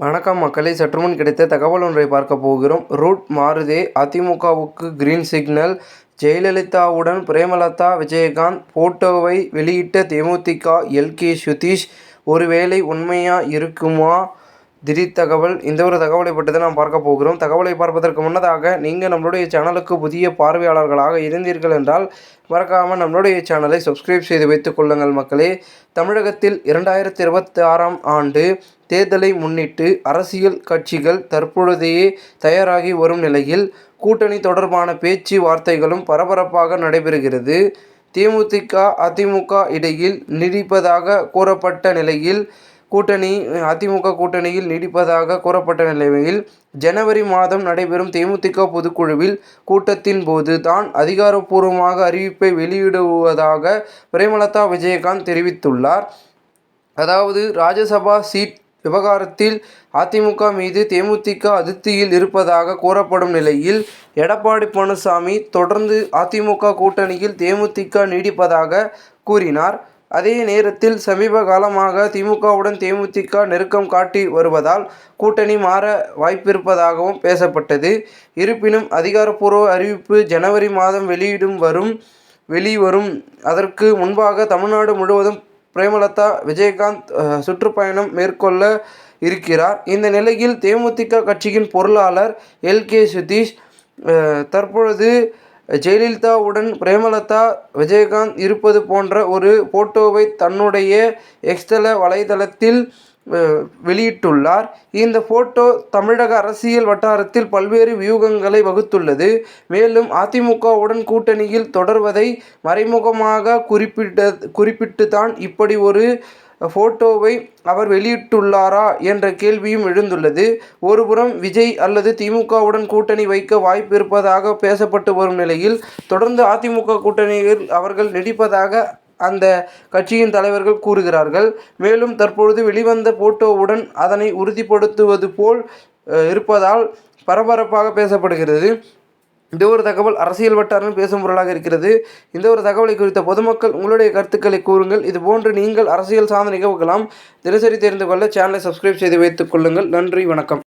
வணக்கம் மக்களே, சற்றுமுன் கிடைத்த தகவல் ஒன்றை பார்க்க போகிறோம். ரூட் மாறுதே, அதிமுகவுக்கு கிரீன் சிக்னல். ஜெயலலிதாவுடன் பிரேமலதா விஜயகாந்த் போட்டோவை வெளியிட்ட தேமுதிக எல்.கே. சுதீஷ். ஒருவேளை உண்மையா இருக்குமா? திடீர் தகவல். இந்த ஒரு தகவலை பற்றி தான் நாம் பார்க்க போகிறோம். தகவலை பார்ப்பதற்கு முன்னதாக நீங்கள் நம்மளுடைய சேனலுக்கு புதிய பார்வையாளர்களாக இருந்தீர்கள் என்றால் மறக்காமல் நம்மளுடைய சேனலை சப்ஸ்கிரைப் செய்து வைத்துக் கொள்ளுங்கள் மக்களே. தமிழகத்தில் 2026ஆம் ஆண்டு தேர்தலை முன்னிட்டு அரசியல் கட்சிகள் தற்பொழுதே தயாராகி வரும் நிலையில் கூட்டணி தொடர்பான பேச்சு வார்த்தைகளும் பரபரப்பாக நடைபெறுகிறது. தேமுதிக அதிமுக இடையில் நீடிப்பதாக கூறப்பட்ட நிலையில் அதிமுக கூட்டணியில் நீடிப்பதாக கூறப்பட்ட நிலையில் ஜனவரி மாதம் நடைபெறும் தேமுதிக பொதுக்குழுவில் கூட்டத்தின் போது தான் அதிகாரப்பூர்வமாக அறிவிப்பை வெளியிடுவதாக பிரேமலதா விஜயகாந்த் தெரிவித்துள்ளார். அதாவது ராஜ்யசபா சீட் விவகாரத்தில் அதிமுக மீது தேமுதிக அதிருப்தியில் இருப்பதாக கூறப்படும் நிலையில் எடப்பாடி பழனிசாமி தொடர்ந்து அதிமுக கூட்டணியில் தேமுதிக நீடிப்பதாக கூறினார். அதே நேரத்தில் சமீப காலமாக திமுகவுடன் தேமுதிக நெருக்கம் காட்டி வருவதால் கூட்டணி மாற வாய்ப்பிருப்பதாகவும் பேசப்பட்டது. இருப்பினும் அதிகாரப்பூர்வ அறிவிப்பு ஜனவரி மாதம் வெளிவரும். அதற்கு முன்பாக தமிழ்நாடு முழுவதும் பிரேமலதா விஜயகாந்த் சுற்றுப்பயணம் மேற்கொள்ள இருக்கிறார். இந்த நிலையில் தேமுதிக கட்சியின் பொருளாளர் எல்.கே. சுதீஷ் தற்பொழுது ஜெயலலிதாவுடன் பிரேமலதா விஜயகாந்த் இருப்பது போன்ற ஒரு போட்டோவை தன்னுடைய எக்ஸ்தல வலைதளத்தில் வெளியிட்டுள்ளார். இந்த போட்டோ தமிழக அரசியல் வட்டாரத்தில் பல்வேறு வியூகங்களை வகுத்துள்ளது. மேலும் அதிமுகவுடன் கூட்டணியில் தொடர்வதை மறைமுகமாக குறிப்பிட்டு தான் இப்படி ஒரு போட்டோவை அவர் வெளியிட்டுள்ளாரா என்ற கேள்வியும் எழுந்துள்ளது. ஒருபுறம் விஜய் அல்லது திமுகவுடன் கூட்டணி வைக்க வாய்ப்பு இருப்பதாக பேசப்பட்டு வரும் நிலையில் தொடர்ந்து அதிமுக கூட்டணியில் அவர்கள் நீடிப்பதாக அந்த கட்சியின் தலைவர்கள் கூறுகிறார்கள். மேலும் தற்பொழுது வெளிவந்த போட்டோவுடன் அதனை உறுதிப்படுத்துவது போல் இருப்பதால் பரபரப்பாக பேசப்படுகிறது. இந்த ஒரு தகவல் அரசியல் வட்டாரம் பேசும் பொருளாக இருக்கிறது. இந்த ஒரு தகவலை குறித்த பொதுமக்கள் உங்களுடைய கருத்துக்களை கூறுங்கள். இதுபோன்று நீங்கள் அரசியல் சார்ந்த நிகழ்வுகளாம் தினசரி தெரிந்து கொள்ள சேனலை சப்ஸ்கிரைப் செய்து வைத்துக் கொள்ளுங்கள். நன்றி, வணக்கம்.